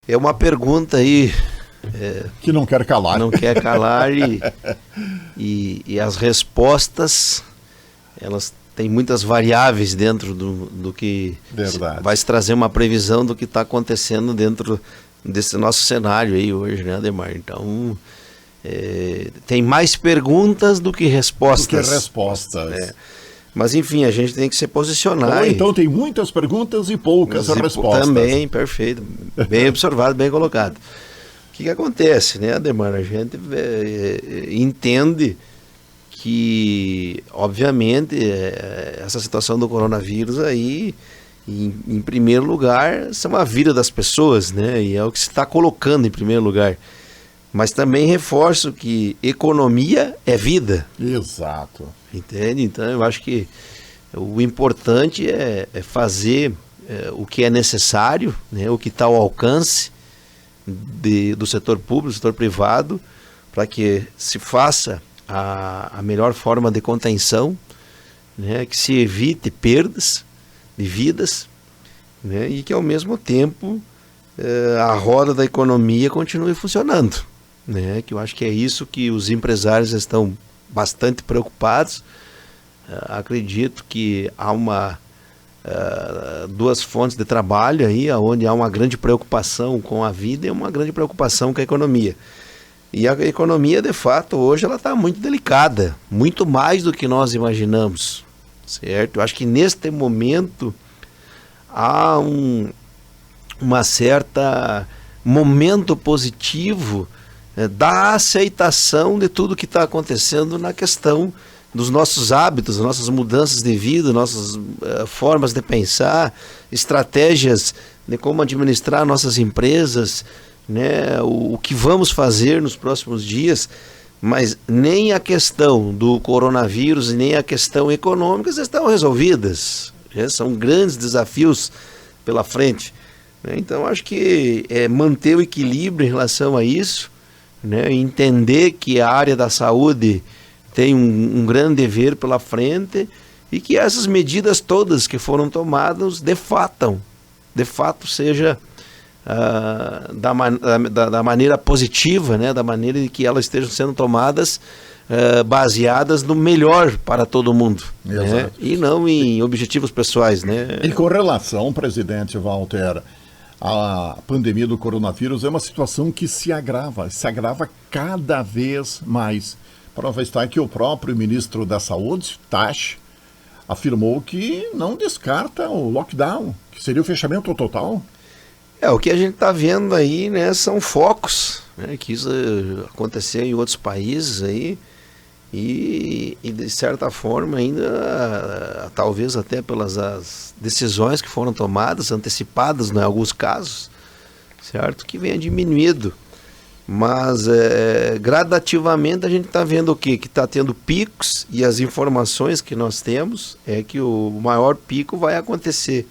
É uma pergunta aí que não quer calar. Não quer calar e as respostas, elas têm muitas variáveis dentro do que vai se trazer uma previsão do que está acontecendo dentro desse nosso cenário aí hoje, né, Ademar? Então, tem mais perguntas do que respostas. Mas, enfim, a gente tem que se posicionar. Ou então tem muitas perguntas e poucas respostas. Também, perfeito. Bem observado, bem colocado. O que acontece, né, Ademar? A gente entende que, obviamente, essa situação do coronavírus aí, em primeiro lugar, são a vida das pessoas, né? E é o que se está colocando em primeiro lugar. Mas também reforço que economia é vida. Exato. Entende? Então eu acho que o importante é fazer o que é necessário, né? O que está ao alcance do setor público, do setor privado, para que se faça a melhor forma de contenção, né? Que se evite perdas de vidas, né? E que ao mesmo tempo a roda da economia continue funcionando, né? Que eu acho que é isso que os empresários estão bastante preocupados. Acredito que há duas fontes de trabalho aí, onde há uma grande preocupação com a vida e uma grande preocupação com a economia. E a economia, de fato, hoje ela está muito delicada, muito mais do que nós imaginamos, certo? Eu acho que neste momento há uma certa momento positivo da aceitação de tudo que está acontecendo na questão dos nossos hábitos, nossas mudanças de vida, nossas formas de pensar, estratégias de como administrar nossas empresas, né, o que vamos fazer nos próximos dias. Mas nem a questão do coronavírus e nem a questão econômica estão resolvidas, né? São grandes desafios pela frente, né? Então acho que manter o equilíbrio em relação a isso, né? Entender que a área da saúde tem um grande dever pela frente e que essas medidas todas que foram tomadas de fato seja da maneira positiva, né? Da maneira em que elas estejam sendo tomadas baseadas no melhor para todo mundo, né? E não em objetivos pessoais, né? E com relação, presidente Walter, a pandemia do coronavírus é uma situação que se agrava cada vez mais. Prova está que o próprio ministro da Saúde, Tash, afirmou que não descarta o lockdown, que seria o fechamento total. O que a gente está vendo aí, né, são focos, né, que isso aconteceu em outros países aí, e de certa forma ainda, talvez até pelas as decisões que foram tomadas, antecipadas em alguns casos, certo, que venha diminuído. Mas gradativamente a gente está vendo o quê? Que está tendo picos, e as informações que nós temos é que o maior pico vai acontecer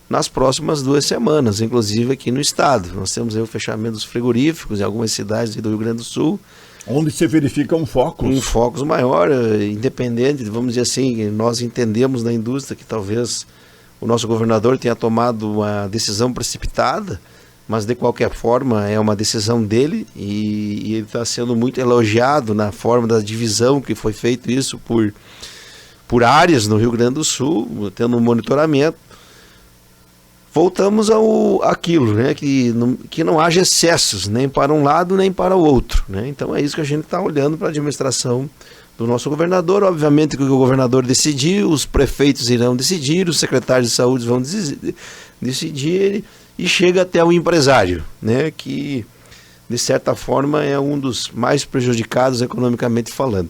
nas próximas 2 semanas, inclusive aqui no estado. Nós temos aí o fechamento dos frigoríficos em algumas cidades do Rio Grande do Sul. Onde se verificam focos. Um focos maior, independente, vamos dizer assim, nós entendemos na indústria que talvez o nosso governador tenha tomado uma decisão precipitada, mas de qualquer forma é uma decisão dele e ele está sendo muito elogiado na forma da divisão que foi feito isso por áreas no Rio Grande do Sul, tendo um monitoramento. Voltamos àquilo, né, que não haja excessos, nem para um lado nem para o outro, né? Então é isso que a gente está olhando para a administração do nosso governador. Obviamente que o governador decidir, os prefeitos irão decidir, os secretários de saúde vão decidir, e chega até o empresário, né, que de certa forma é um dos mais prejudicados economicamente falando.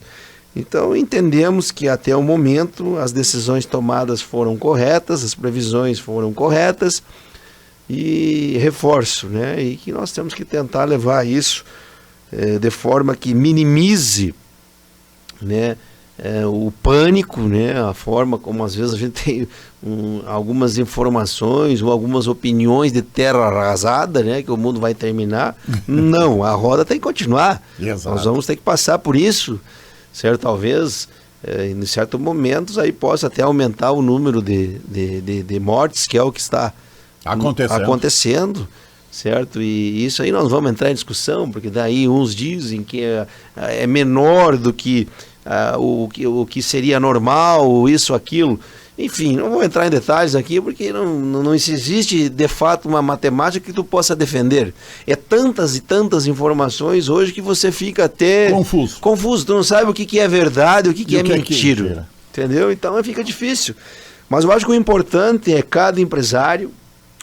Então entendemos que até o momento as decisões tomadas foram corretas, as previsões foram corretas, e reforço, né, e que nós temos que tentar levar isso de forma que minimize, né, o pânico, né, a forma como às vezes a gente tem algumas informações ou algumas opiniões de terra arrasada, né, que o mundo vai terminar. Não, a roda tem que continuar. Exato. Nós vamos ter que passar por isso, certo? Talvez em certos momentos aí possa até aumentar o número de mortes, que é o que está acontecendo, certo? E isso aí nós vamos entrar em discussão, porque daí uns dizem que é menor do que, o que seria normal, isso, aquilo. Enfim, não vou entrar em detalhes aqui, porque não existe de fato uma matemática que tu possa defender. É tantas e tantas informações hoje que você fica até confuso. Tu não sabe o que é verdade, o que é mentira. Entendeu? Então fica difícil. Mas eu acho que o importante é cada empresário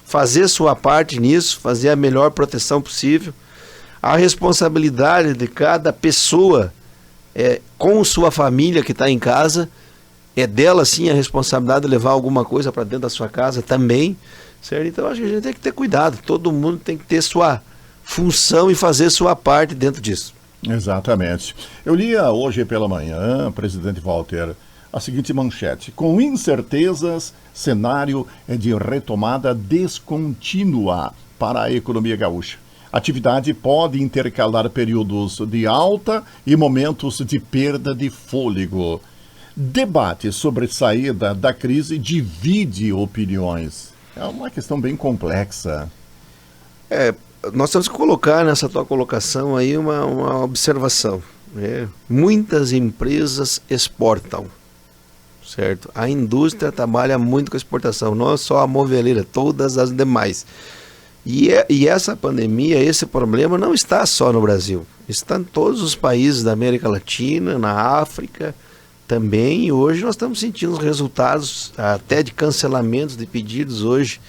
fazer sua parte nisso, fazer a melhor proteção possível. A responsabilidade de cada pessoa com sua família que está em casa, é dela sim a responsabilidade de levar alguma coisa para dentro da sua casa também, certo? Então acho que a gente tem que ter cuidado, todo mundo tem que ter sua função e fazer sua parte dentro disso. Exatamente. Eu lia hoje pela manhã, presidente Walter, a seguinte manchete: com incertezas, cenário é de retomada descontínua para a economia gaúcha. Atividade pode intercalar períodos de alta e momentos de perda de fôlego. Debate sobre saída da crise divide opiniões. É uma questão bem complexa. Nós temos que colocar nessa tua colocação aí uma observação. Muitas empresas exportam, certo? A indústria trabalha muito com exportação, não só a moveleira, todas as demais. E essa pandemia, esse problema não está só no Brasil. Está em todos os países da América Latina, na África também, e hoje nós estamos sentindo os resultados até de cancelamentos de pedidos hoje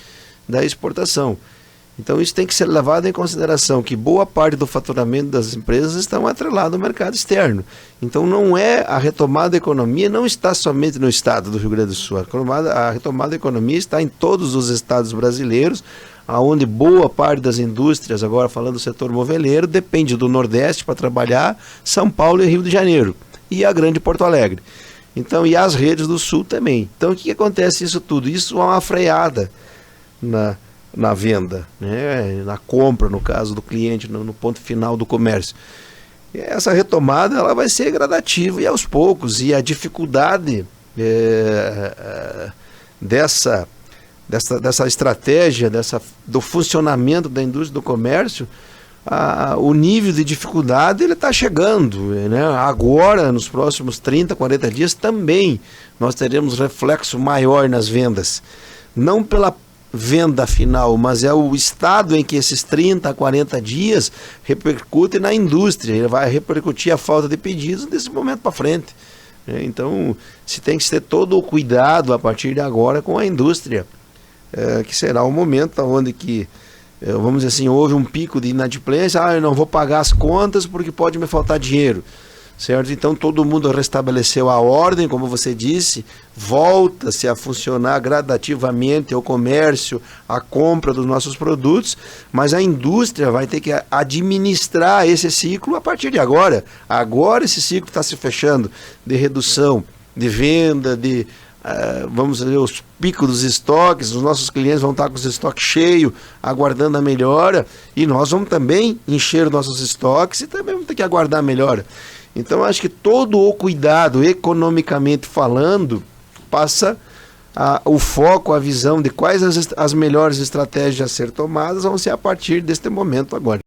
da exportação. Então isso tem que ser levado em consideração, que boa parte do faturamento das empresas estão atrelado ao mercado externo. Então a retomada da economia não está somente no estado do Rio Grande do Sul, a retomada da economia está em todos os estados brasileiros, onde boa parte das indústrias, agora falando do setor moveleiro, depende do Nordeste para trabalhar, São Paulo e Rio de Janeiro, e a grande Porto Alegre. Então, e as redes do Sul também. Então, o que acontece isso tudo? Isso é uma freada na venda, né? Na compra, no caso do cliente, no ponto final do comércio. E essa retomada ela vai ser gradativa e aos poucos, e a dificuldade dessa estratégia, do funcionamento da indústria do comércio, o nível de dificuldade ele está chegando, né? Agora, nos próximos 30, 40 dias também nós teremos reflexo maior nas vendas, não pela venda final, mas é o estado em que esses 30, 40 dias repercutem na indústria, ele vai repercutir a falta de pedidos desse momento para frente, né? Então se tem que ter todo o cuidado a partir de agora com a indústria, que será o momento onde que, vamos dizer assim, houve um pico de inadimplência, eu não vou pagar as contas porque pode me faltar dinheiro, certo? Então todo mundo restabeleceu a ordem, como você disse, volta-se a funcionar gradativamente o comércio, a compra dos nossos produtos, mas a indústria vai ter que administrar esse ciclo a partir de agora. Agora esse ciclo está se fechando de redução, de venda, vamos ver os picos dos estoques, os nossos clientes vão estar com os estoques cheios, aguardando a melhora, e nós vamos também encher os nossos estoques e também vamos ter que aguardar a melhora. Então acho que todo o cuidado, economicamente falando, passa o foco, a visão de quais as melhores estratégias a ser tomadas vão ser a partir deste momento agora.